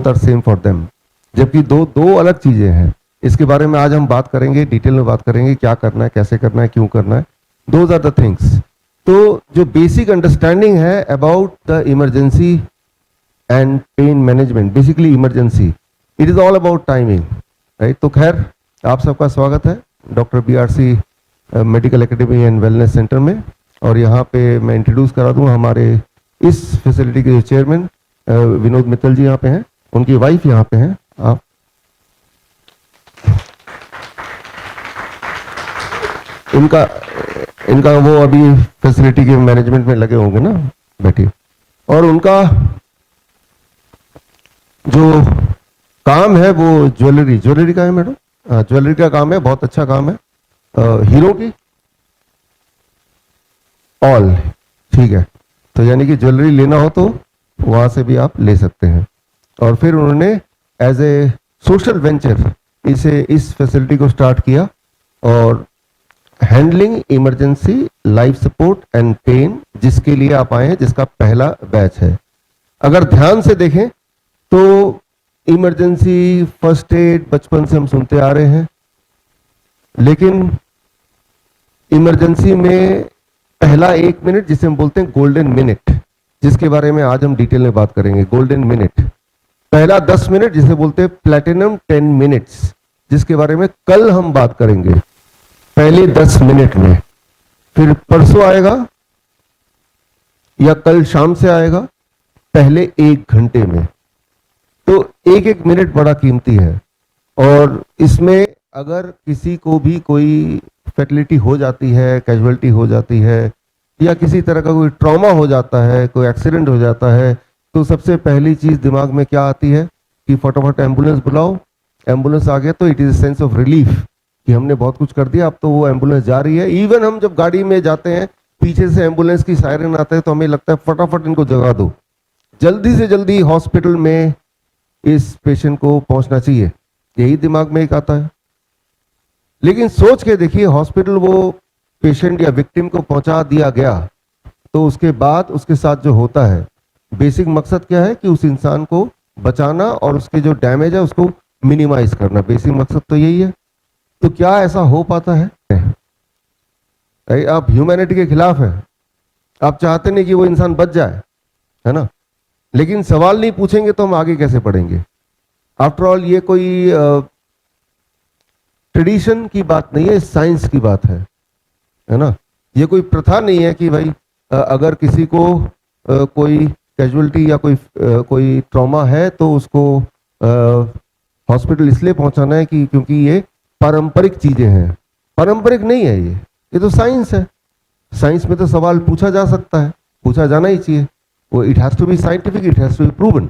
Are same for them, जबकि दो दो अलग चीजें हैं। इसके बारे में आज हम बात करेंगे, डिटेल में बात करेंगे, क्या करना है, कैसे करना है, क्यों करना है। Those are the things. तो जो बेसिक अंडरस्टैंडिंग है about the emergency and pain management, basically emergency, it is all about timing, right. तो खैर, आप सबका स्वागत है doctor BRC medical academy and wellness centre में। और यहाँ पे मैं इंट्रोड्यूस करा दूँ हमारे इस फैसिलिटी के जो चेयरमैन विनोद मित्तल जी यहाँ पे हैं, उनकी वाइफ यहाँ पे हैं। आप इनका वो अभी फैसिलिटी के मैनेजमेंट में लगे होंगे ना, बैठिए। और उनका जो काम है वो ज्वेलरी का है मैडम। ज्वेलरी का काम है, बहुत अच्छा काम है। हीरो की ऑल, ठीक है। तो यानी कि ज्वेलरी लेना हो तो वहां से भी आप ले सकते हैं। और फिर उन्होंने एज ए सोशल वेंचर इस फैसिलिटी को स्टार्ट किया, और handling emergency life support and pain, जिसके लिए आप आए हैं, जिसका पहला बैच है। अगर ध्यान से देखें तो इमरजेंसी फर्स्ट एड बचपन से हम सुनते आ रहे हैं, लेकिन इमरजेंसी में पहला 1 मिनट, जिसे हम बोलते हैं गोल्डन मिनट, जिसके बारे में आज हम डिटेल में बात करेंगे। गोल्डन मिनट, पहला 10 मिनट जिसे बोलते हैं प्लैटिनम 10 मिनट्स, जिसके बारे में कल हम बात करेंगे पहले 10 मिनट में। फिर परसों आएगा या कल शाम से आएगा पहले 1 घंटे में। तो 1-1 मिनट बड़ा कीमती है। और इसमें अगर किसी को भी कोई फैटिलिटी हो जाती है, कैजुअलिटी हो जाती है, या किसी तरह का कोई ट्रॉमा हो जाता है, कोई एक्सीडेंट हो जाता है, तो सबसे पहली चीज दिमाग में क्या आती है कि फटाफट एम्बुलेंस बुलाओ। एम्बुलेंस आ गया तो it is sense of relief कि हमने बहुत कुछ कर दिया, अब तो वो एम्बुलेंस जा रही है। इवन हम जब गाड़ी में जाते हैं, पीछे से एम्बुलेंस की सायरन आता है, तो हमें लगता है फटाफट इनको जगा दो, जल्दी से जल्दी हॉस्पिटल में इस पेशेंट को पहुंचना चाहिए, यही दिमाग में एक आता है। लेकिन सोच के देखिए, हॉस्पिटल वो पेशेंट या विक्टिम को पहुंचा दिया गया, तो उसके बाद उसके साथ जो होता है, बेसिक मकसद क्या है कि उस इंसान को बचाना और उसके जो डैमेज है उसको मिनिमाइज करना। बेसिक मकसद तो यही है। तो क्या ऐसा हो पाता है? आप ह्यूमैनिटी के खिलाफ है, आप चाहते नहीं कि वो इंसान बच जाए, है ना। लेकिन सवाल नहीं पूछेंगे तो हम आगे कैसे बढ़ेंगे? आफ्टर ऑल ये कोई ट्रेडिशन की बात नहीं है, साइंस की बात है ना। ये कोई प्रथा नहीं है कि भाई अगर किसी को कोई कैजुअलिटी या कोई ट्रॉमा है तो उसको हॉस्पिटल इसलिए पहुंचाना है कि क्योंकि ये पारंपरिक चीजें हैं। पारंपरिक नहीं है ये तो साइंस है। साइंस में तो सवाल पूछा जा सकता है, पूछा जाना ही चाहिए। वो it has to be scientific, it has to be proven.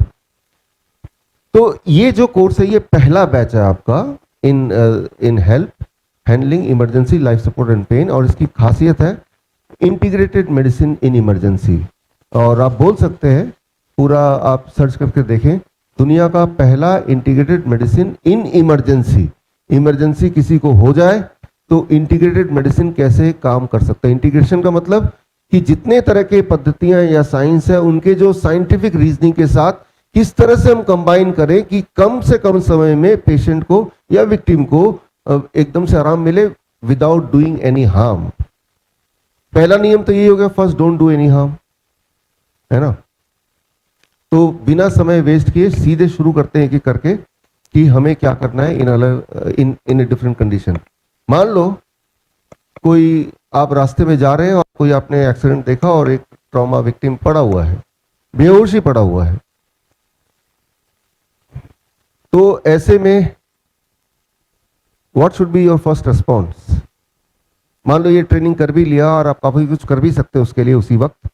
तो ये जो कोर्स है, ये पहला बैच है आपका in help handling emergency life support and pain, और इसकी खासियत है इंटीग्रेटेड मेडिसिन इन इमरजेंसी। और आप बोल सकते हैं, पूरा आप सर्च करके देखें, दुनिया का पहला integrated medicine in emergency. Emergency किसी को हो जाए तो इंटीग्रेटेड मेडिसिन कैसे काम कर सकता है। इंटीग्रेशन का मतलब कि जितने तरह के पद्धतियां या साइंस है, उनके जो साइंटिफिक रीजनिंग के साथ किस तरह से हम कंबाइन करें कि कम से कम समय में पेशेंट को या विक्टिम को एकदम से आराम मिले विदाउट डूइंग एनी हार्म। पहला नियम तो यही हो गया, first don't do any harm, है ना। तो बिना समय वेस्ट किए सीधे शुरू करते हैं कि करके कि हमें क्या करना है इन ए डिफरेंट कंडीशन। मान लो कोई आप रास्ते में जा रहे हैं और कोई आपने एक्सीडेंट देखा और एक ट्रॉमा विक्टिम पड़ा हुआ है, बेहोश ही पड़ा हुआ है। तो ऐसे में what should be your first response? मान लो ये ट्रेनिंग कर भी लिया और आप काफी कुछ कर भी सकते हो उसके लिए उसी वक्त,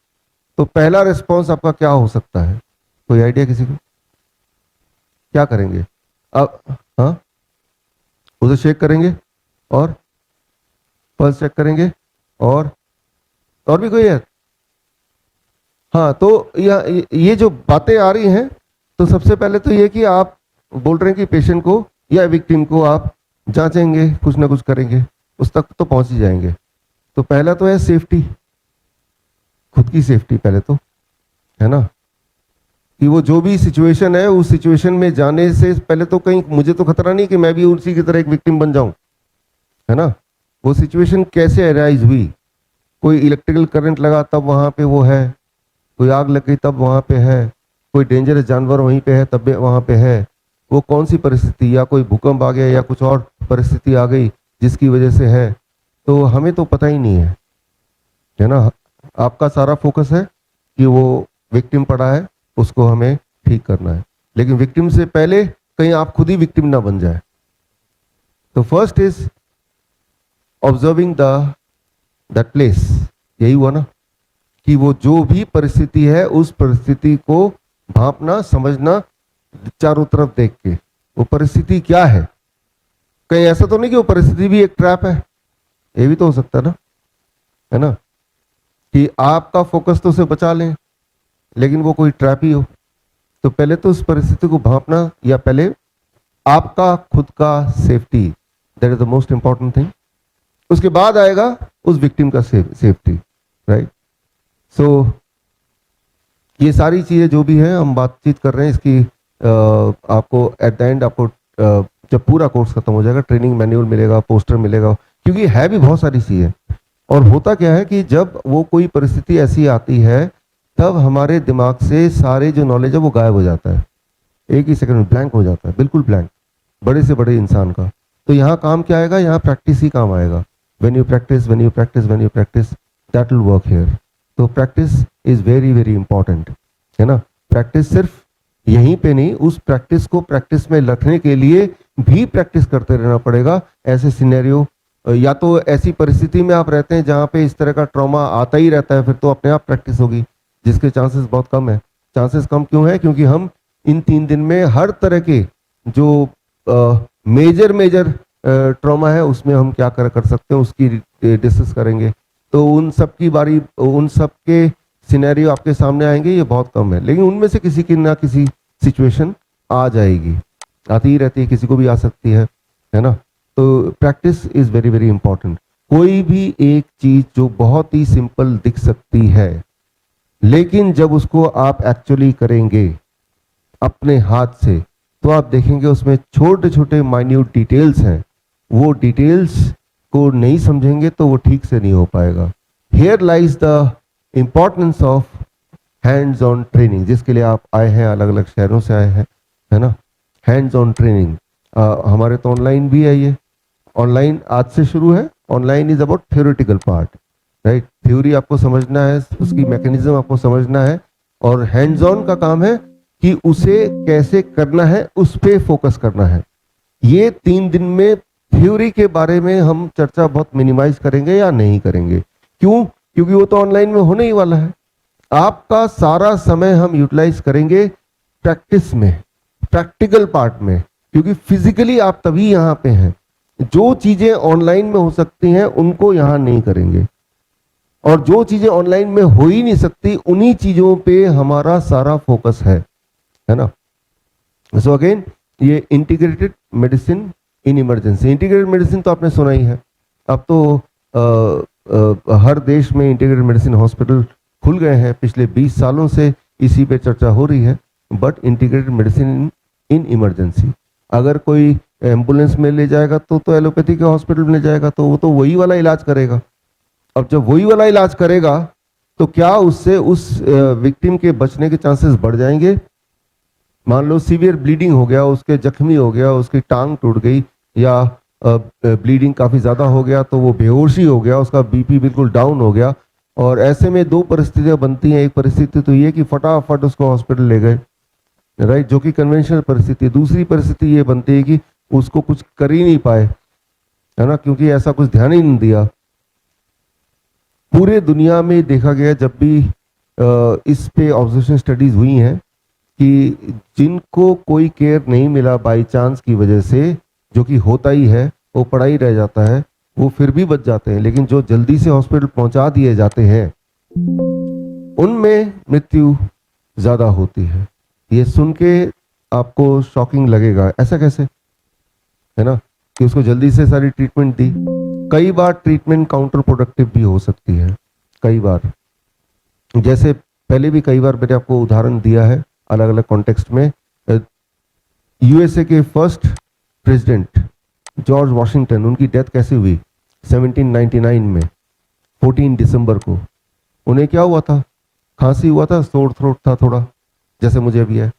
तो पहला रिस्पॉन्स आपका क्या हो सकता है? कोई आइडिया किसी को? क्या करेंगे अब? हाँ, उसे शेक करेंगे और पल्स चेक करेंगे, और भी कोई है? हाँ, तो ये जो बातें आ रही हैं, तो सबसे पहले तो ये कि आप बोल रहे हैं कि पेशेंट को या विक्टिम को आप जांचेंगे, कुछ ना कुछ करेंगे, उस तक तो पहुंच ही जाएंगे। तो पहला तो है सेफ्टी, खुद की सेफ्टी पहले तो, है ना। कि वो जो भी सिचुएशन है उस सिचुएशन में जाने से पहले तो कहीं मुझे तो खतरा नहीं कि मैं भी उसी की तरह एक विक्टिम बन जाऊं, है ना। वो सिचुएशन कैसे अराइज हुई, कोई इलेक्ट्रिकल करंट लगा तब वहां पे वो है, कोई आग लग गई तब वहां पे है, कोई डेंजरस जानवर वहीं पे है तब भी वहां पे है, वो कौन सी परिस्थिति, या कोई भूकंप आ गया या कुछ और परिस्थिति आ गई जिसकी वजह से है, तो हमें तो पता ही नहीं है ना। आपका सारा फोकस है कि वो विक्टिम पड़ा है उसको हमें ठीक करना है, लेकिन विक्टिम से पहले कहीं आप खुद ही विक्टिम ना बन जाए। तो first is observing that place, यही हुआ ना, कि वो जो भी परिस्थिति है उस परिस्थिति को भांपना, समझना, चारों तरफ देख के वो परिस्थिति क्या है। कहीं ऐसा तो नहीं कि वो परिस्थिति भी एक ट्रैप है, ये भी तो हो सकता है ना, कि आपका फोकस तो उसे बचा लें लेकिन वो कोई ट्रैप ही हो। तो पहले तो उस परिस्थिति को भांपना, या पहले आपका खुद का safety, that is the most important thing. उसके बाद आएगा उस विक्टिम का सेफ्टी, राइट। सो ये सारी चीजें जो भी है हम बातचीत कर रहे हैं इसकी, आपको एट द एंड आपको जब पूरा कोर्स खत्म हो जाएगा ट्रेनिंग मैनुअल मिलेगा, पोस्टर मिलेगा, क्योंकि है भी बहुत सारी चीजें। और होता क्या है कि जब वो कोई परिस्थिति ऐसी आती है तब हमारे दिमाग से सारे जो नॉलेज है वो गायब हो जाता है, एक ही सेकंड में ब्लैंक हो जाता है, बिल्कुल ब्लैंक, बड़े से बड़े इंसान का। तो यहाँ काम क्या आएगा, यहाँ प्रैक्टिस ही काम आएगा। When you practice, when you practice, when you practice, that will work here. तो practice is very very important, है ना। प्रैक्टिस सिर्फ यहीं पे नहीं, उस प्रैक्टिस को प्रैक्टिस में रखने के लिए भी प्रैक्टिस करते रहना पड़ेगा। ऐसे सिनेरियो, या तो ऐसी परिस्थिति में आप रहते हैं जहाँ पे इस तरह का ट्रॉमा आता ही रहता है, फिर तो अपने आप प्रैक्टिस होगी, जिसके चांसेस बहुत कम है। चांसेस कम क्यों है, क्योंकि हम इन 3 दिन में हर तरह के जो मेजर ट्रॉमा है उसमें हम क्या कर सकते हैं उसकी डिस्कस करेंगे। तो उन सब की बारी, उन सब के सिनेरियो आपके सामने आएंगे, ये बहुत कम है, लेकिन उनमें से किसी की ना किसी सिचुएशन आ जाएगी, आती ही रहती है, किसी को भी आ सकती है ना। तो practice is very very important. कोई भी एक चीज जो बहुत ही सिंपल दिख सकती है, लेकिन जब उसको आप एक्चुअली करेंगे अपने हाथ से तो आप देखेंगे उसमें छोटे छोटे माइन्यूट डिटेल्स हैं, वो डिटेल्स को नहीं समझेंगे तो वो ठीक से नहीं हो पाएगा। Here lies the importance of hands on training, जिसके लिए आप आए हैं, अलग अलग शहरों से आए हैं, है ना। हैंड्स ऑन ट्रेनिंग हमारे तो ऑनलाइन भी है, ये ऑनलाइन आज से शुरू है। Online is about theoretical part, right. Theory आपको समझना है, उसकी मैकेनिज्म आपको समझना है, और हैंड्स ऑन का काम है कि उसे कैसे करना है, उस पे फोकस करना है। ये 3 दिन में थ्योरी के बारे में हम चर्चा बहुत मिनिमाइज करेंगे या नहीं करेंगे। क्यों? क्योंकि वो तो ऑनलाइन में होने ही वाला है। आपका सारा समय हम यूटिलाइज करेंगे प्रैक्टिस में, प्रैक्टिकल पार्ट में, क्योंकि फिजिकली आप तभी यहां पे हैं। जो चीजें ऑनलाइन में हो सकती हैं उनको यहां नहीं करेंगे, और जो चीजें ऑनलाइन में हो ही नहीं सकती उन्हीं चीजों पे हमारा सारा फोकस है ना। सो अगेन, ये integrated medicine in emergency, integrated medicine तो आपने सुना ही है। अब तो हर देश में इंटीग्रेटेड मेडिसिन हॉस्पिटल खुल गए हैं, पिछले 20 सालों से इसी पे चर्चा हो रही है। But integrated medicine in emergency, अगर कोई एम्बुलेंस में ले जाएगा तो एलोपैथी के हॉस्पिटल में ले जाएगा, तो वो तो वही वाला इलाज करेगा। अब जब वही वाला इलाज करेगा तो क्या उससे उस विक्टिम के बचने के चांसेस बढ़ जाएंगे? मान लो सीवियर ब्लीडिंग हो गया, उसके जख्मी हो गया, उसकी टांग टूट गई, या ब्लीडिंग काफी ज्यादा हो गया तो वो बेहोशी हो गया, उसका बीपी बिल्कुल डाउन हो गया। और ऐसे में 2 परिस्थितियां बनती हैं। एक परिस्थिति तो ये कि फटाफट उसको हॉस्पिटल ले गए, राइट, जो कि कन्वेंशनल परिस्थिति। दूसरी परिस्थिति ये बनती है कि उसको कुछ कर ही नहीं पाए, है ना, क्योंकि ऐसा कुछ ध्यान ही नहीं दिया। पूरे दुनिया में देखा गया, जब भी इस पे ऑब्जर्वेशन स्टडीज हुई हैं, कि जिनको कोई केयर नहीं मिला बाई चांस की वजह से, जो कि होता ही है, वो पड़ा ही रह जाता है, वो फिर भी बच जाते हैं। लेकिन जो जल्दी से हॉस्पिटल पहुंचा दिए जाते हैं उनमें मृत्यु ज्यादा होती है। ये सुन के आपको शॉकिंग लगेगा, ऐसा कैसे, है ना, कि उसको जल्दी से सारी ट्रीटमेंट दी। कई बार ट्रीटमेंट काउंटर प्रोडक्टिव भी हो सकती है, कई बार। जैसे पहले भी कई बार मैंने आपको उदाहरण दिया है, अलग अलग कॉन्टेक्स्ट में। यूएसए के फर्स्ट प्रेसिडेंट जॉर्ज वॉशिंगटन, उनकी डेथ कैसे हुई? 1799 में 14 दिसंबर को। उन्हें क्या हुआ था? खांसी हुआ था, सोर थ्रोट था थोड़ा, जैसे मुझे भी है।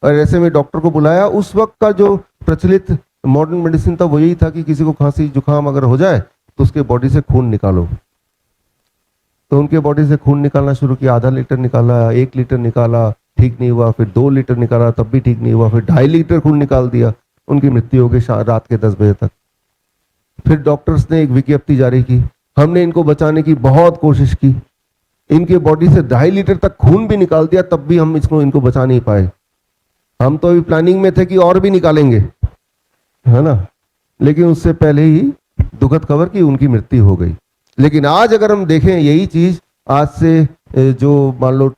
और ऐसे में डॉक्टर को बुलाया। उस वक्त का जो प्रचलित मॉडर्न मेडिसिन था वो यही था कि किसी को खांसी जुकाम अगर हो जाए तो उसके बॉडी से खून निकालो। तो उनके बॉडी से खून निकालना शुरू किया। आधा लीटर निकाला, 1 लीटर निकाला, ठीक नहीं हुआ। फिर 2 लीटर निकाला, तब भी ठीक नहीं हुआ। फिर 2.5 लीटर खून निकाल दिया। उनकी मृत्यु हो गई रात के 10 बजे तक। फिर डॉक्टर्स ने एक विज्ञप्ति जारी की, हमने इनको बचाने की बहुत कोशिश की, इनके बॉडी से 2.5 लीटर तक खून भी निकाल दिया, तब भी हम इनको बचा नहीं पाए। हम तो अभी प्लानिंग में थे कि और भी निकालेंगे, है ना। लेकिन उससे पहले ही दुखद खबर कि उनकी मृत्यु हो गई। लेकिन आज अगर हम देखें यही चीज आज से जो मान लो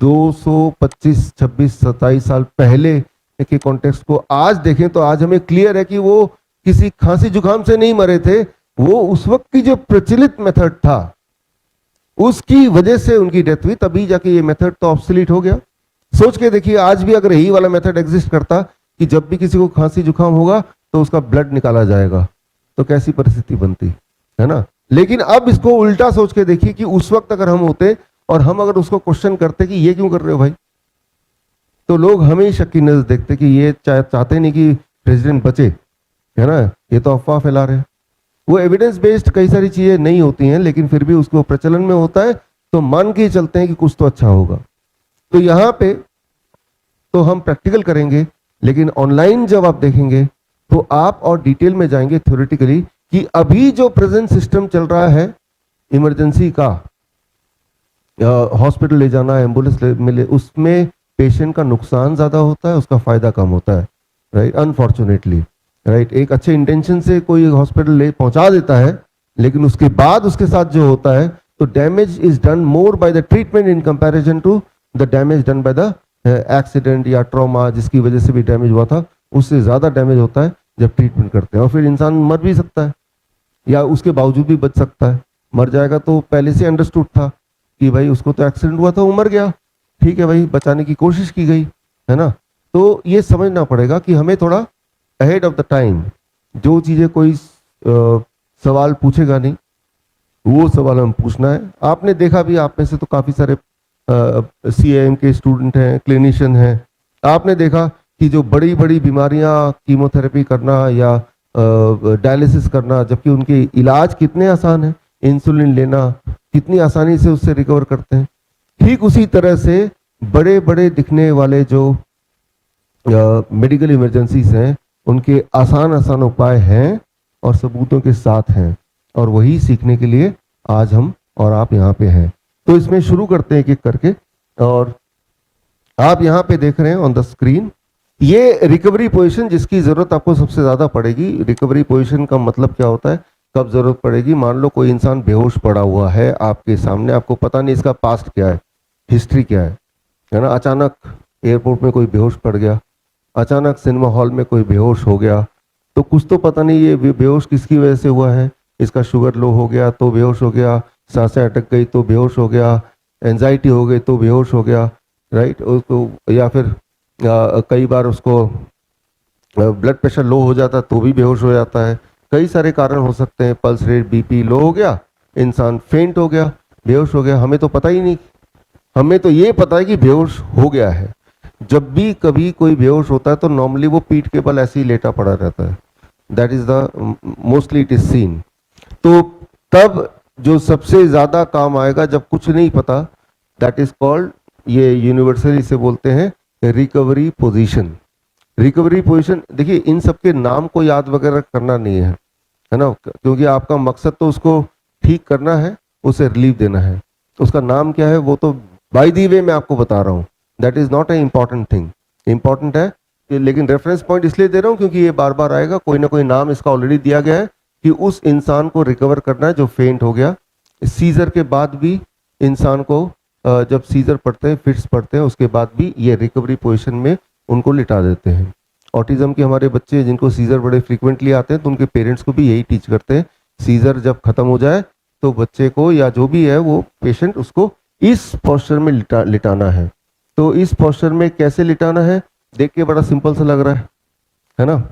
225, 26, 27 साल पहले के कॉन्टेक्स्ट को आज देखें तो आज हमें क्लियर है कि वो किसी खांसी जुकाम से नहीं मरे थे। वो उस वक्त की जो प्रचलित मेथड था उसकी वजह से उनकी डेथ हुई, तभी जाके ये मेथड तो ऑब्सोलीट हो गया। सोच के देखिए, आज भी अगर यही वाला मेथड एग्जिस्ट करता कि जब भी किसी को खांसी जुकाम होगा तो उसका ब्लड निकाला जाएगा, तो कैसी परिस्थिति बनती, है ना। लेकिन अब इसको उल्टा सोच के देखिए कि उस वक्त अगर हम होते और हम अगर उसको क्वेश्चन करते कि ये क्यों कर रहे हो भाई, तो लोग हमें शक की नजर देखते कि ये चाहते नहीं कि प्रेसिडेंट बचे, है ना, ये तो अफवाह फैला रहे हैं। वो एविडेंस बेस्ड कई सारी चीजें नहीं होती हैं, लेकिन फिर भी उसको प्रचलन में होता है तो मान के चलते हैं कि कुछ तो अच्छा होगा। तो यहाँ पे तो हम प्रैक्टिकल करेंगे, लेकिन ऑनलाइन जब आप देखेंगे तो आप और डिटेल में जाएंगे थ्योरेटिकली कि अभी जो प्रेजेंट सिस्टम चल रहा है इमरजेंसी का, हॉस्पिटल ले जाना, एम्बुलेंस मिले, उसमें पेशेंट का नुकसान ज्यादा होता है, उसका फायदा कम होता है, राइट, अनफॉर्चुनेटली, राइट। एक अच्छे इंटेंशन से कोई हॉस्पिटल ले पहुंचा देता है, लेकिन उसके बाद उसके साथ जो होता है तो damage is done more by the treatment in comparison to the damage done by the accident या ट्रॉमा, जिसकी वजह से भी डैमेज हुआ था, उससे ज्यादा डैमेज होता है जब ट्रीटमेंट करते हैं। और फिर इंसान मर भी सकता है या उसके बावजूद भी बच सकता है। मर जाएगा तो पहले से अंडरस्टूड था कि भाई उसको तो एक्सीडेंट हुआ था, वो मर गया, ठीक है भाई, बचाने की कोशिश की गई, है ना। तो ये समझना पड़ेगा कि हमें थोड़ा अहेड ऑफ द टाइम, जो चीजें कोई सवाल पूछेगा नहीं वो सवाल हम पूछना है। आपने देखा भी, आप में से तो काफी सारे CAM के स्टूडेंट हैं, क्लिनिशियन हैं। आपने देखा कि जो बड़ी बड़ी बीमारियां, कीमोथेरेपी करना या डायलिसिस करना, जबकि उनके इलाज कितने आसान है, इंसुलिन लेना कितनी आसानी से उससे रिकवर करते हैं, ठीक उसी तरह से बड़े बड़े दिखने वाले जो मेडिकल इमरजेंसीज हैं उनके आसान आसान उपाय हैं और सबूतों के साथ हैं, और वही सीखने के लिए आज हम और आप यहाँ पे हैं। तो इसमें शुरू करते हैं एक एक करके। और आप यहाँ पे देख रहे हैं ऑन द स्क्रीन ये रिकवरी पोजीशन जिसकी जरूरत आपको सबसे ज्यादा पड़ेगी। रिकवरी पोजीशन का मतलब क्या होता है, कब जरूरत पड़ेगी? मान लो कोई इंसान बेहोश पड़ा हुआ है आपके सामने, आपको पता नहीं इसका पास्ट क्या है, हिस्ट्री क्या है ना। अचानक एयरपोर्ट में कोई बेहोश पड़ गया, अचानक सिनेमा हॉल में कोई बेहोश हो गया, तो कुछ तो पता नहीं ये बेहोश किसकी वजह से हुआ है। इसका शुगर लो हो गया तो बेहोश हो गया, सांसें अटक गई तो बेहोश हो गया, एंजाइटी हो गई तो बेहोश हो गया, राइट। उसको या फिर कई बार उसको ब्लड प्रेशर लो हो जाता तो भी बेहोश हो जाता है। कई सारे कारण हो सकते हैं, पल्स रेट, BP लो हो गया, इंसान फेंट हो गया, बेहोश हो गया, हमें तो पता ही नहीं। हमें तो ये पता है कि बेहोश हो गया है। जब भी कभी कोई बेहोश होता है तो नॉर्मली वो पीठ के बल ऐसे ही लेटा पड़ा रहता है, that is the mostly it is seen. तो तब जो सबसे ज्यादा काम आएगा जब कुछ नहीं पता, दैट इज कॉल्ड, ये यूनिवर्सली से बोलते हैं रिकवरी पोजीशन। रिकवरी पोजीशन, देखिए इन सबके नाम को याद वगैरह करना नहीं है ना, क्योंकि आपका मकसद तो उसको ठीक करना है, उसे रिलीफ देना है। उसका नाम क्या है वो तो बाय दी वे मैं आपको बता रहा हूँ, that is not a important thing. Important है कि, लेकिन रेफरेंस पॉइंट इसलिए दे रहा हूँ क्योंकि ये बार बार आएगा, कोई ना कोई नाम इसका ऑलरेडी दिया गया है कि उस इंसान को रिकवर करना है जो फेंट हो गया। सीजर के बाद भी इंसान को जब सीजर पड़ते हैं, फिट्स पड़ते हैं, उसके बाद भी ये रिकवरी पोजीशन में उनको लिटा देते हैं। ऑटिज्म के हमारे बच्चे जिनको सीजर बड़े फ्रीक्वेंटली आते हैं तो उनके पेरेंट्स को भी यही टीच करते हैं, सीजर जब खत्म हो जाए तो बच्चे को या जो भी है वो पेशेंट उसको इस पोस्चर में लिटाना है। तो इस पोस्चर में कैसे लिटाना है, देख के बड़ा सिंपल सा लग रहा है ना,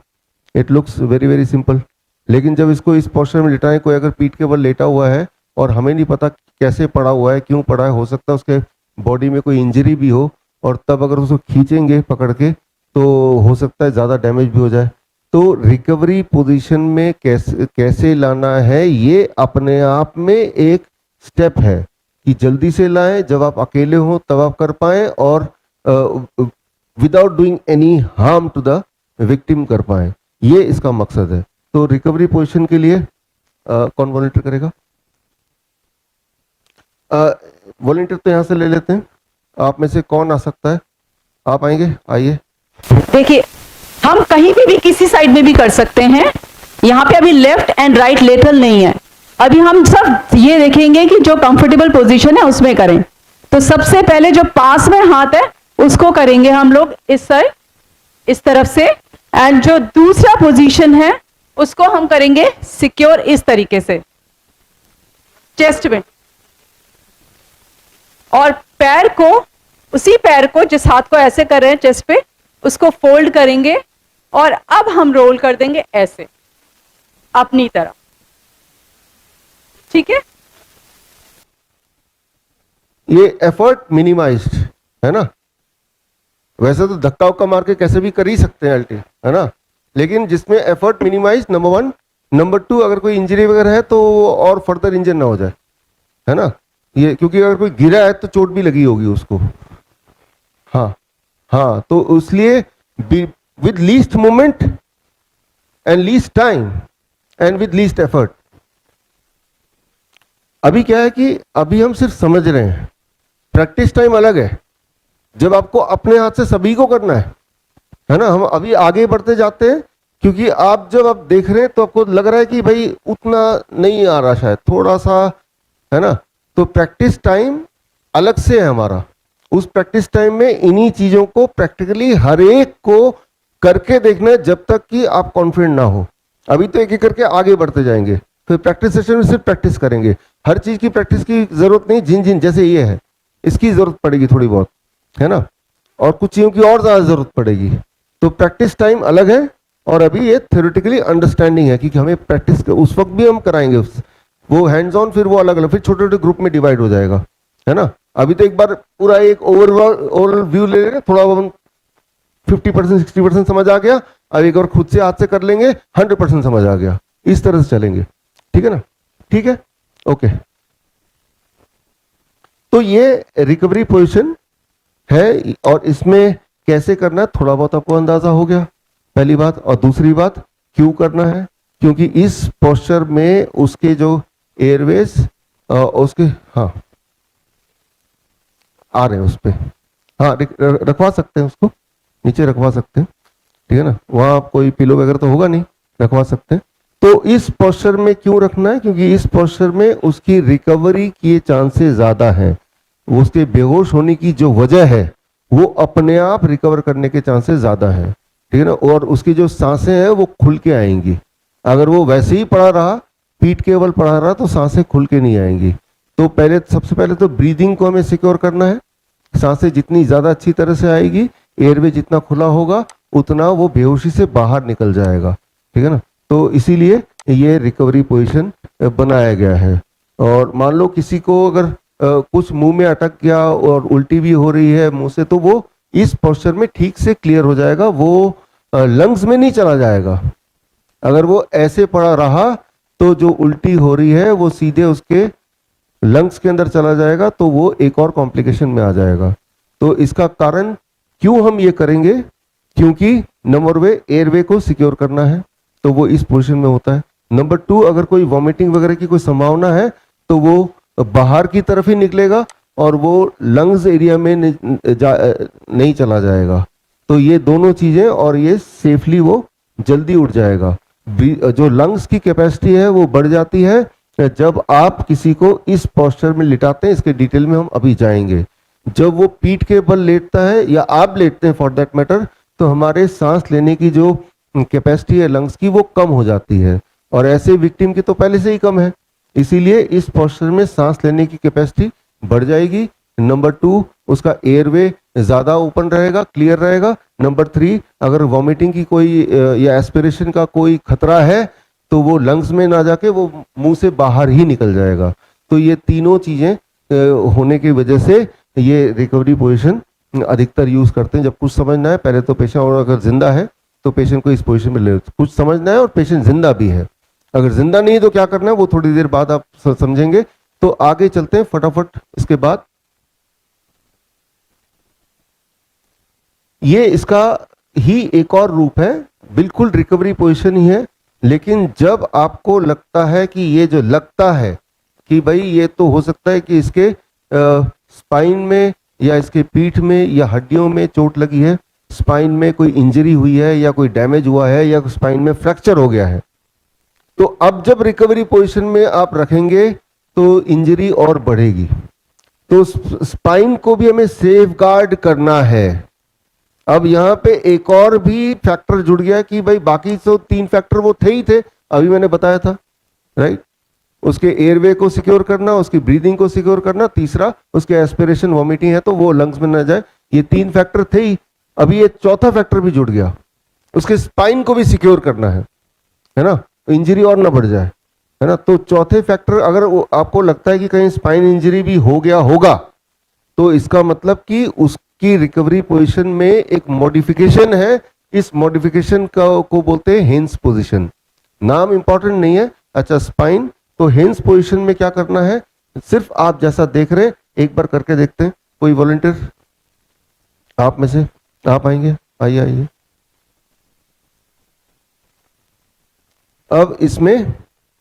it looks very very simple. लेकिन जब इसको इस पोस्चर में लिटाएं, कोई अगर पीठ के बल लेटा हुआ है और हमें नहीं पता कैसे पड़ा हुआ है, क्यों पड़ा है, हो सकता है उसके बॉडी में कोई इंजरी भी हो, और तब अगर उसको खींचेंगे पकड़ के तो हो सकता है ज़्यादा डैमेज भी हो जाए। तो रिकवरी पोजीशन में कैसे लाना है, ये अपने आप में एक स्टेप है कि जल्दी से लाएं, जब आप अकेले हो तब आप कर पाएं, और without doing any harm to the victim कर पाएं, ये इसका मकसद है। तो रिकवरी पोजीशन के लिए कौन वॉलंटियर करेगा? वॉलंटियर तो यहाँ से ले लेते हैं, आप में से कौन आ सकता है? आप आएंगे, आइए। देखिए, हम कहीं पे भी किसी साइड में भी कर सकते हैं, यहाँ पे अभी लेफ्ट एंड राइट लेटरल नहीं है। अभी हम सब ये देखेंगे कि जो कंफर्टेबल पोजीशन है उसमें करें। तो सबसे पहले जो पास में हाथ है उसको करेंगे हम लोग इस साइड, इस तरफ से, एंड जो दूसरा पोजीशन है उसको हम करेंगे सिक्योर इस तरीके से चेस्ट में, और पैर को, उसी पैर को जिस हाथ को ऐसे कर रहे हैं चेस्ट पे, उसको फोल्ड करेंगे और अब हम रोल कर देंगे ऐसे अपनी तरफ। ठीक है, ये एफर्ट मिनिमाइज्ड है ना। वैसे तो धक्का उक्का मार के कैसे भी कर ही सकते हैं अल्टी, है ना, लेकिन जिसमें एफर्ट मिनिमाइज, नंबर 1। नंबर 2, अगर कोई इंजरी वगैरह है तो और फर्दर इंजर ना हो जाए, है ना, ये, क्योंकि अगर कोई गिरा है तो चोट भी लगी होगी उसको। हाँ हाँ, तो इसलिए with least movement and least time and with least effort. अभी क्या है कि अभी हम सिर्फ समझ रहे हैं, प्रैक्टिस टाइम अलग है, जब आपको अपने हाथ से सभी को करना है ना। हम अभी आगे बढ़ते जाते हैं, क्योंकि आप जब आप देख रहे हैं तो आपको लग रहा है कि भाई उतना नहीं आ रहा शायद, थोड़ा सा, है ना। तो प्रैक्टिस टाइम अलग से है हमारा। उस प्रैक्टिस टाइम में इन्हीं चीजों को प्रैक्टिकली हर एक को करके देखना है, जब तक कि आप कॉन्फिडेंट ना हो। अभी तो एक एक करके आगे बढ़ते जाएंगे, फिर प्रैक्टिस सेशन में सिर्फ प्रैक्टिस करेंगे। हर चीज की प्रैक्टिस की जरूरत नहीं, जिन जिन जैसे ये है इसकी जरूरत पड़ेगी थोड़ी बहुत, है ना, और कुछ चीजों की और ज्यादा जरूरत पड़ेगी। तो प्रैक्टिस टाइम अलग है, और अभी ये थ्योरेटिकली अंडरस्टैंडिंग है कि हमें प्रैक्टिस उस वक्त भी हम कराएंगे, वो हैंड्स ऑन, फिर वो अलग अलग, फिर छोटे छोटे ग्रुप में डिवाइड हो जाएगा, है ना। अभी तो एक बार पूरा एक ओवरऑल व्यू ले लेंगे, थोड़ा 50% 60% समझ आ गया, अब एक बार खुद से हाथ से कर लेंगे, 100% समझ आ गया, इस तरह से चलेंगे। ठीक है ना, ठीक है, ओके। तो ये रिकवरी पोजीशन है, और इसमें कैसे करना है थोड़ा बहुत आपको अंदाजा हो गया, पहली बात। और दूसरी बात, क्यों करना है, क्योंकि इस पोस्चर में उसके जो एयरवेज उसके, हाँ आ रहे हैं उस पे, हाँ रखवा सकते हैं, उसको नीचे रखवा सकते हैं, ठीक है ना, वहां कोई पिलो वगैरह तो होगा नहीं, रखवा सकते हैं। तो इस पोस्चर में क्यों रखना है, क्योंकि इस पोस्चर में उसकी रिकवरी के चांसेस ज्यादा हैं। उसके बेहोश होने की जो वजह है वो अपने आप रिकवर करने के चांसेस ज्यादा है, ठीक है ना, और उसकी जो सांसें हैं वो खुल के आएंगी। अगर वो वैसे ही पड़ा रहा, पीठ के बल पड़ा रहा, तो सांसें खुल के नहीं आएंगी। तो पहले, सबसे पहले तो ब्रीदिंग को हमें सिक्योर करना है। सांसें जितनी ज्यादा अच्छी तरह से आएगी, एयरवे जितना खुला होगा, उतना वो बेहोशी से बाहर निकल जाएगा, ठीक है ना। तो इसीलिए ये रिकवरी पोजीशन बनाया गया है। और मान लो किसी को अगर कुछ मुंह में अटक गया और उल्टी भी हो रही है मुंह से, तो वो इस पोस्चर में ठीक से क्लियर हो जाएगा, वो लंग्स में नहीं चला जाएगा। अगर वो ऐसे पड़ा रहा तो जो उल्टी हो रही है वो सीधे उसके लंग्स के अंदर चला जाएगा, तो वो एक और कॉम्प्लिकेशन में आ जाएगा। तो इसका कारण क्यों हम ये करेंगे, क्योंकि नंबर वे एयरवे को सिक्योर करना है, तो वो इस पोजीशन में होता है। नंबर 2, अगर कोई वॉमिटिंग वगैरह की कोई संभावना है तो वो बाहर की तरफ ही निकलेगा और वो लंग्स एरिया में नहीं चला जाएगा। तो ये दोनों चीजें, और ये सेफली वो जल्दी उठ जाएगा। जो लंग्स की कैपेसिटी है वो बढ़ जाती है जब आप किसी को इस पोस्चर में लिटाते हैं। इसके डिटेल में हम अभी जाएंगे। जब वो पीठ के बल लेटता है या आप लेटते हैं फॉर दैट मैटर, तो हमारे सांस लेने की जो कैपेसिटी है लंग्स की वो कम हो जाती है, और ऐसे विक्टिम की तो पहले से ही कम है, इसीलिए इस पोस्चर में सांस लेने की कैपेसिटी बढ़ जाएगी। नंबर 2, उसका एयरवे ज़्यादा ओपन रहेगा, क्लियर रहेगा। नंबर 3, अगर वॉमिटिंग की कोई या एस्पिरेशन का कोई खतरा है तो वो लंग्स में ना जाके वो मुंह से बाहर ही निकल जाएगा। तो ये तीनों चीज़ें होने की वजह से ये रिकवरी पोजीशन अधिकतर यूज़ करते हैं। जब कुछ समझना है पहले तो पेशेंट, और अगर जिंदा है तो पेशेंट को इस पोजीशन में ले, कुछ समझना है और पेशेंट जिंदा भी है। अगर जिंदा नहीं है तो क्या करना है वो थोड़ी देर बाद आप समझेंगे। तो आगे चलते हैं फटाफट। इसके बाद ये इसका ही एक और रूप है, बिल्कुल रिकवरी पोजीशन ही है। लेकिन जब आपको लगता है कि ये जो लगता है कि भाई ये तो हो सकता है कि इसके स्पाइन में या इसके पीठ में या हड्डियों में चोट लगी है, स्पाइन में कोई इंजरी हुई है या कोई डैमेज हुआ है या स्पाइन में फ्रैक्चर हो गया है, तो अब जब रिकवरी पोजीशन में आप रखेंगे तो इंजरी और बढ़ेगी। तो स्पाइन को भी हमें सेफगार्ड करना है। अब यहां पे एक और भी फैक्टर जुड़ गया कि भाई बाकी तो 3 फैक्टर वो थे ही थे, अभी मैंने बताया था, राइट। उसके एयरवे को सिक्योर करना, उसकी ब्रीदिंग को सिक्योर करना, तीसरा उसके एस्पिरेशन वॉमिटिंग है तो वो लंग्स में ना जाए, ये 3 फैक्टर थे ही। अभी ये चौथा फैक्टर भी जुड़ गया, उसके स्पाइन को भी सिक्योर करना है ना, इंजरी और ना बढ़ जाए, है ना। तो चौथे फैक्टर, अगर आपको लगता है कि कहीं स्पाइन इंजरी भी हो गया होगा तो इसका मतलब कि उसकी रिकवरी पोजीशन में एक मॉडिफिकेशन है। इस मॉडिफिकेशन को बोलते हैं हेंस पोजीशन। नाम इंपॉर्टेंट नहीं है। अच्छा, स्पाइन, तो हेंस पोजीशन में क्या करना है, सिर्फ आप जैसा देख रहे हैं एक बार करके देखते हैं। कोई वॉलंटियर आप में से आप आएंगे? आइए आइए। अब इसमें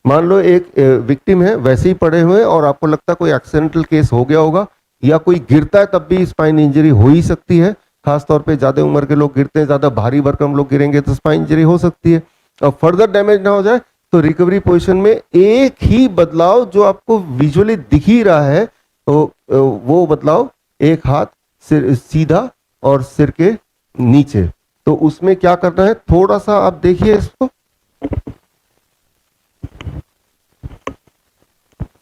मान लो एक विक्टिम है, वैसे ही पड़े हुए और आपको लगता है कोई एक्सीडेंटल केस हो गया होगा या कोई गिरता है तब भी स्पाइन इंजरी हो ही सकती है। खासतौर पे ज्यादा उम्र के लोग गिरते हैं, ज्यादा भारी भरकम लोग गिरेंगे तो स्पाइन इंजरी हो सकती है। और फर्दर डैमेज ना हो जाए तो रिकवरी पोजीशन में एक ही बदलाव जो आपको विजुअली दिख ही रहा है, तो वो बदलाव एक हाथ सिर सीधा और सिर के नीचे। तो उसमें क्या करना है, थोड़ा सा आप देखिए इसको।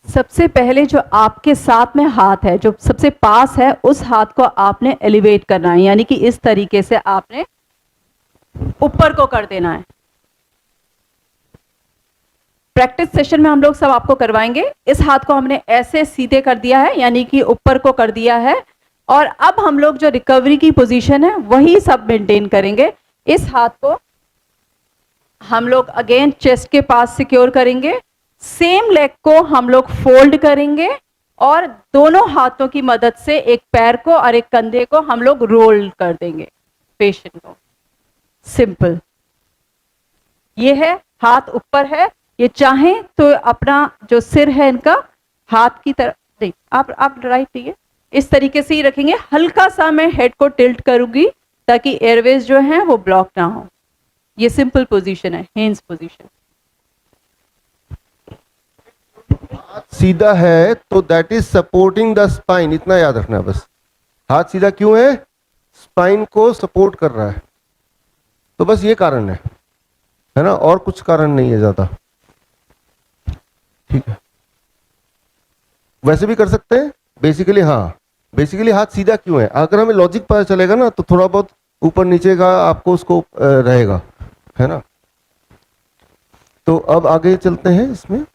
सबसे पहले जो आपके साथ में हाथ है, जो सबसे पास है, उस हाथ को आपने एलिवेट करना है, यानी कि इस तरीके से आपने ऊपर को कर देना है। प्रैक्टिस सेशन में हम लोग सब आपको करवाएंगे। इस हाथ को हमने ऐसे सीधे कर दिया है, यानी कि ऊपर को कर दिया है। और अब हम लोग जो रिकवरी की पोजीशन है वही सब मेंटेन करेंगे। इस हाथ को हम लोग अगेन चेस्ट के पास सिक्योर करेंगे। सेम लेग को हम लोग फोल्ड करेंगे और दोनों हाथों की मदद से एक पैर को और एक कंधे को हम लोग रोल कर देंगे पेशेंट को। सिंपल। ये है, हाथ ऊपर है। ये चाहें तो अपना जो सिर है इनका हाथ की तरफ नहीं, आप राइट दिए, इस तरीके से ही रखेंगे। हल्का सा मैं हेड को टिल्ट करूंगी ताकि एयरवेज जो है वो ब्लॉक ना हो। ये सिंपल पोजीशन है, हेंस पोजीशन। हाथ सीधा है तो that is supporting the spine, इतना याद रखना बस। हाथ सीधा क्यों है? स्पाइन को सपोर्ट कर रहा है। तो बस ये कारण है ना, और कुछ कारण नहीं है ज्यादा। ठीक है, वैसे भी कर सकते हैं बेसिकली। हाँ, बेसिकली हाथ सीधा क्यों है, अगर हमें लॉजिक पता चलेगा ना तो थोड़ा बहुत ऊपर नीचे का आपको उसको रहेगा, है ना। तो अब आगे चलते हैं इसमें।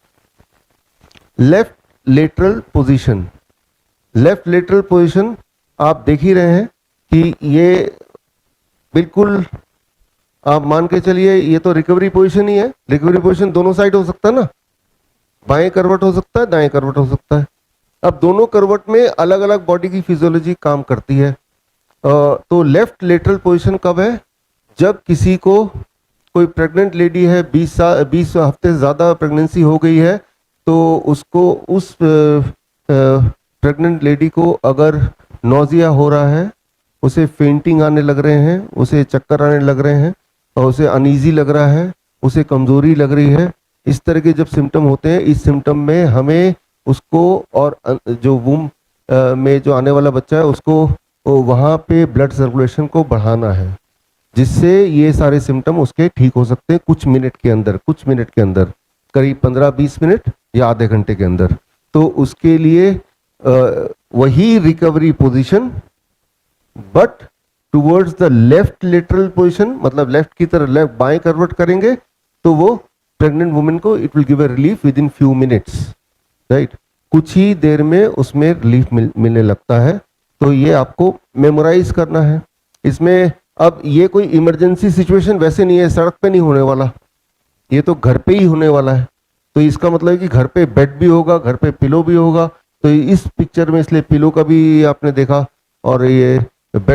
Left lateral position. Left lateral position आप देख ही रहे हैं कि ये बिल्कुल आप मान के चलिए ये तो रिकवरी पोजीशन ही है। रिकवरी पोजीशन दोनों साइड हो सकता है ना, बाएं करवट हो सकता है, दाएं करवट हो सकता है। अब दोनों करवट में अलग अलग बॉडी की फिजियोलॉजी काम करती है। तो लेफ्ट लेटरल पोजीशन कब है? जब किसी को, कोई प्रेग्नेंट लेडी है, 20 हफ्ते से ज़्यादा प्रेगनेंसी हो गई है, तो उसको, उस प्रेग्नेंट लेडी को अगर नोजिया हो रहा है, उसे फेंटिंग आने लग रहे हैं, उसे चक्कर आने लग रहे हैं और उसे अनईजी लग रहा है, उसे कमजोरी लग रही है, इस तरह के जब सिम्टम होते हैं, इस सिम्टम में हमें उसको और जो वूम में जो आने वाला बच्चा है उसको वहाँ पे ब्लड सर्कुलेशन को बढ़ाना है, जिससे ये सारे सिम्टम उसके ठीक हो सकते हैं कुछ मिनट के अंदर, करीब 15-20 मिनट या आधे घंटे के अंदर। तो उसके लिए वही recovery position but towards the left lateral position, मतलब लेफ्ट की तरफ लेफ्ट बाएं करवट करेंगे तो वो प्रेग्नेंट वुमेन को it will give a relief with in few minutes, right. कुछ ही देर में उसमें रिलीफ मिलने लगता है। तो ये आपको मेमोराइज करना है। इसमें अब ये कोई इमरजेंसी सिचुएशन वैसे नहीं है, सड़क पे नहीं होने वाला, ये तो घर पे ही होने वाला है। तो इसका मतलब है कि घर पे बेड भी होगा, घर पे पिलो भी होगा। तो इस पिक्चर में इसलिए पिलो का भी आपने देखा और ये बेड